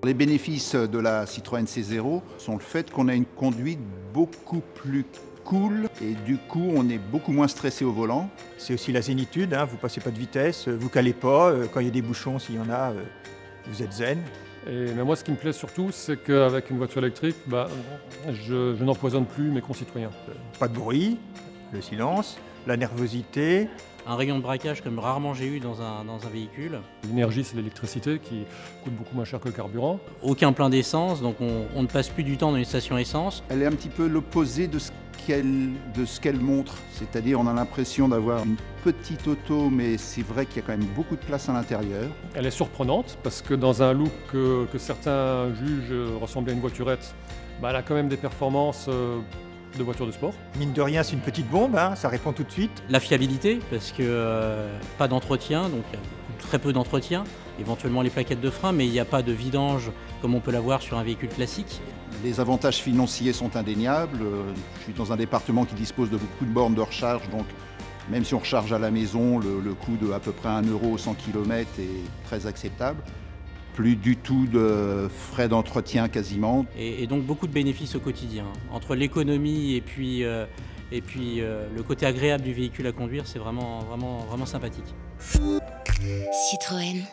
Les bénéfices de la Citroën C0 sont le fait qu'on a une conduite beaucoup plus cool et du coup on est beaucoup moins stressé au volant. C'est aussi la zénitude, hein, vous passez pas de vitesse, vous calez pas, quand il y a des bouchons, s'il y en a, vous êtes zen. Mais moi, ce qui me plaît surtout, c'est qu'avec une voiture électrique, je n'empoisonne plus mes concitoyens. Pas de bruit, le silence, la nervosité. Un rayon de braquage comme rarement j'ai eu dans un véhicule. L'énergie, c'est l'électricité qui coûte beaucoup moins cher que le carburant. Aucun plein d'essence, donc on ne passe plus du temps dans une station essence. Elle est un petit peu l'opposé de ce qu'elle montre, c'est-à-dire on a l'impression d'avoir une petite auto, mais c'est vrai qu'il y a quand même beaucoup de place à l'intérieur. Elle est surprenante parce que dans un look que certains jugent ressembler à une voiturette, elle a quand même des performances de voiture de sport. Mine de rien, c'est une petite bombe, hein, ça répond tout de suite. La fiabilité, parce que pas d'entretien, donc très peu d'entretien. Éventuellement les plaquettes de frein, mais il n'y a pas de vidange comme on peut l'avoir sur un véhicule classique. Les avantages financiers sont indéniables. Je suis dans un département qui dispose de beaucoup de bornes de recharge, donc même si on recharge à la maison, le coût de à peu près 1 € au 100 km est très acceptable. Plus du tout de frais d'entretien quasiment. Et donc beaucoup de bénéfices au quotidien. Entre l'économie et puis le côté agréable du véhicule à conduire, c'est vraiment sympathique. Citroën.